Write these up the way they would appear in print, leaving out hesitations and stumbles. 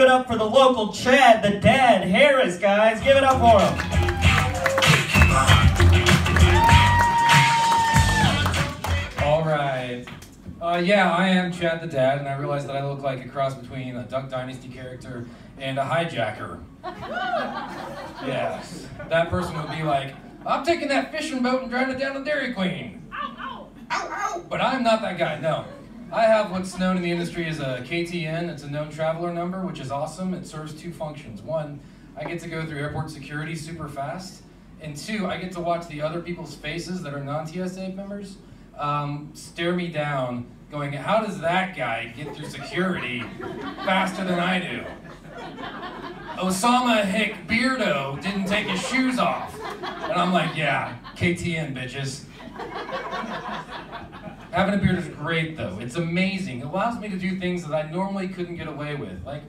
it up for the local Chad the Dad Harris, guys. Give it up for him. All right. Yeah, I am Chad the Dad, and I realized that I look like a cross between a Duck Dynasty character and a hijacker. Yes. That person would be like, I'm taking that fishing boat and driving it down to Dairy Queen. Ow, ow. Ow, ow. But I'm not that guy, no. I have what's known in the industry as a KTN. It's a known traveler number, which is awesome. It serves two functions. One, I get to go through airport security super fast. And two, I get to watch the other people's faces that are non-TSA members stare me down, going, how does that guy get through security faster than I do? Osama Hick Beardo didn't take his shoes off. And I'm like, yeah, KTN, bitches. Having a beard is great, though. It's amazing. It allows me to do things that I normally couldn't get away with. Like,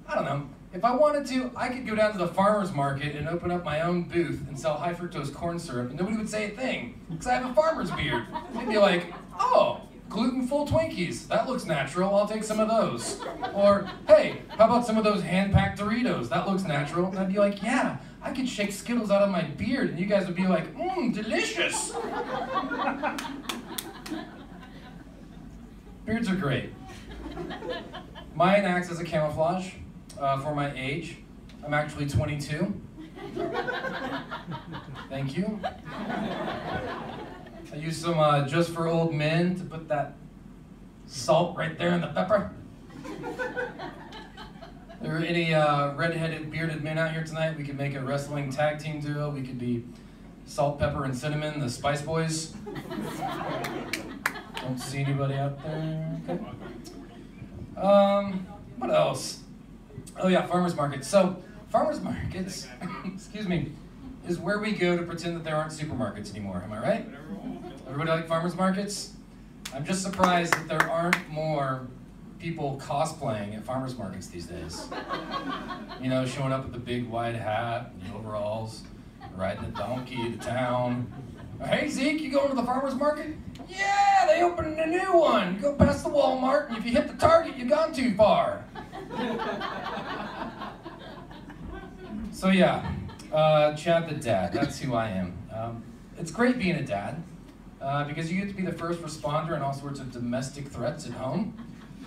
I don't know, if I wanted to, I could go down to the farmer's market and open up my own booth and sell high fructose corn syrup, and nobody would say a thing, because I have a farmer's beard. They'd be like, oh, gluten-full Twinkies. That looks natural. I'll take some of those. Or, hey, how about some of those hand-packed Doritos? That looks natural. And I'd be like, yeah, I could shake Skittles out of my beard, and you guys would be like, delicious. Beards are great. Mine acts as a camouflage for my age. I'm actually 22. Thank you. I use some Just for Old Men to put that salt right there in the pepper. There are any red-headed, bearded men out here tonight? We could make a wrestling tag team duo. We could be Salt, Pepper, and Cinnamon, the Spice Boys. Don't see anybody out there. Okay. What else? Oh yeah, farmers markets. So, farmers markets, excuse me, is where we go to pretend that there aren't supermarkets anymore. Am I right? Everybody like farmers markets? I'm just surprised that there aren't more people cosplaying at farmers markets these days. You know, showing up with the big wide hat and the overalls, riding a donkey to town. Hey Zeke, you going to the farmers market? Yeah, they opened a new one. You go past the Walmart, and if you hit the Target, you've gone too far. So yeah, Chad the Dad, that's who I am. It's great being a dad, because you get to be the first responder in all sorts of domestic threats at home.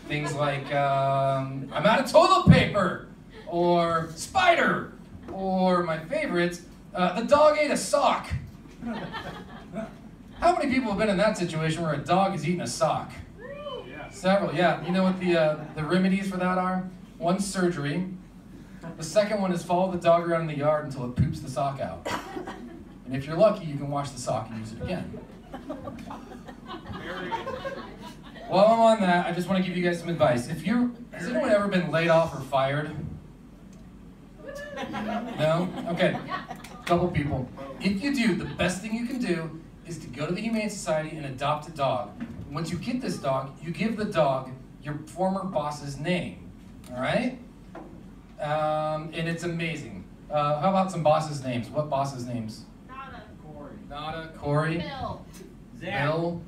Things like, I'm out of toilet paper, or spider, or my favorite, the dog ate a sock. How many people have been in that situation where a dog is eating a sock? Yeah. Several, yeah. You know what the remedies for that are? One's surgery. The second one is follow the dog around in the yard until it poops the sock out. And if you're lucky, you can wash the sock and use it again. While I'm on that, I just want to give you guys some advice. Has anyone ever been laid off or fired? No? Okay. Couple people. If you do, the best thing you can do is to go to the Humane Society and adopt a dog. And once you get this dog, you give the dog your former boss's name. All right? And it's amazing. How about some bosses' names? What bosses' names? Nada. Corey. Nada, Corey. Bill. Zach. Bill.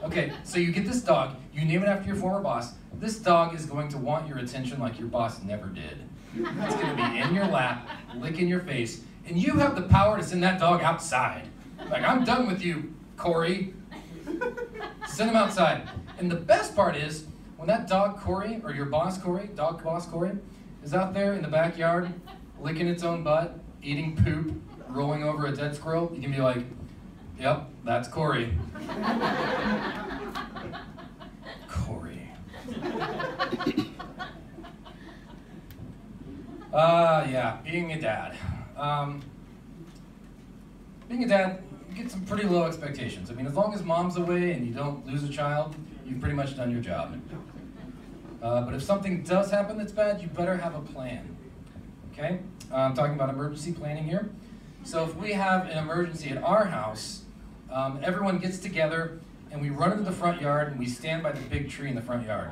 Okay, so you get this dog, you name it after your former boss. This dog is going to want your attention like your boss never did. It's going to be in your lap, licking your face, and you have the power to send that dog outside. Like, I'm done with you, Corey. Send him outside. And the best part is, when that dog Corey, or your boss Corey, dog boss Corey, is out there in the backyard, licking its own butt, eating poop, rolling over a dead squirrel, you can be like, yep, that's Corey. Corey. Yeah, being a dad. Being a dad, you get some pretty low expectations. I mean, as long as mom's away and you don't lose a child, you've pretty much done your job. But if something does happen that's bad, you better have a plan. Okay? I'm talking about emergency planning here. So if we have an emergency at our house, everyone gets together and we run into the front yard and we stand by the big tree in the front yard.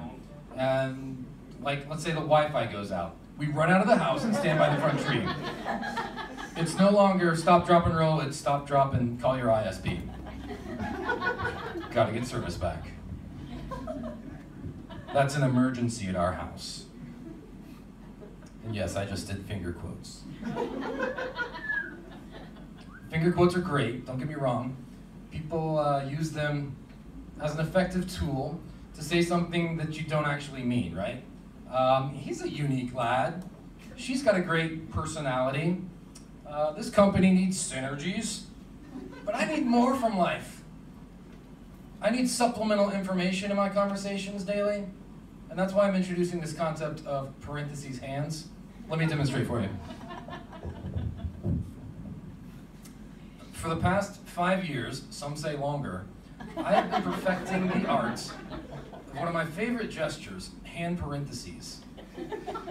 And like, let's say the Wi-Fi goes out. We run out of the house and stand by the front tree. It's no longer stop, drop, and roll, it's stop, drop, and call your ISP. Gotta get service back. That's an emergency at our house. And yes, I just did finger quotes. Finger quotes are great, don't get me wrong. People use them as an effective tool to say something that you don't actually mean, right? He's a unique lad. She's got a great personality. This company needs synergies, but I need more from life. I need supplemental information in my conversations daily, and that's why I'm introducing this concept of parentheses hands. Let me demonstrate for you. For the past 5 years, some say longer, I have been perfecting the art of one of my favorite gestures, hand parentheses,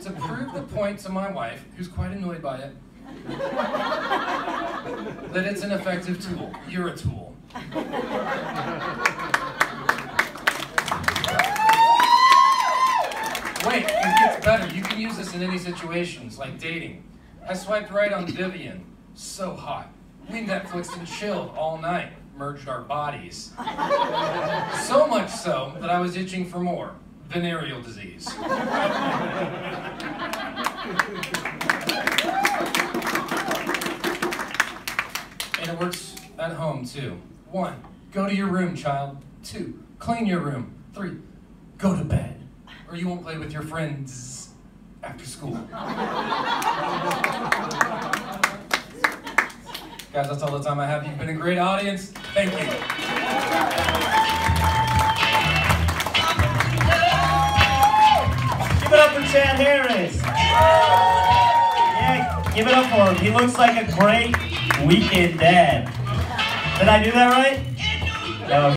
to prove the point to my wife, who's quite annoyed by it, that it's an effective tool. You're a tool. Wait, it gets better. You can use this in any situations, like dating. I swiped right on Vivian. So hot. We Netflixed and chilled all night. Merged our bodies. So much so that I was itching for more. Venereal disease. And it works at home too. 1, go to your room, child. 2, clean your room. 3, go to bed. Or you won't play with your friends after school. Guys, that's all the time I have. You've been a great audience. Thank you. Give it up for Chad Harris. Yeah, give it up for him. He looks like a great weekend dad. Did I do that right? No.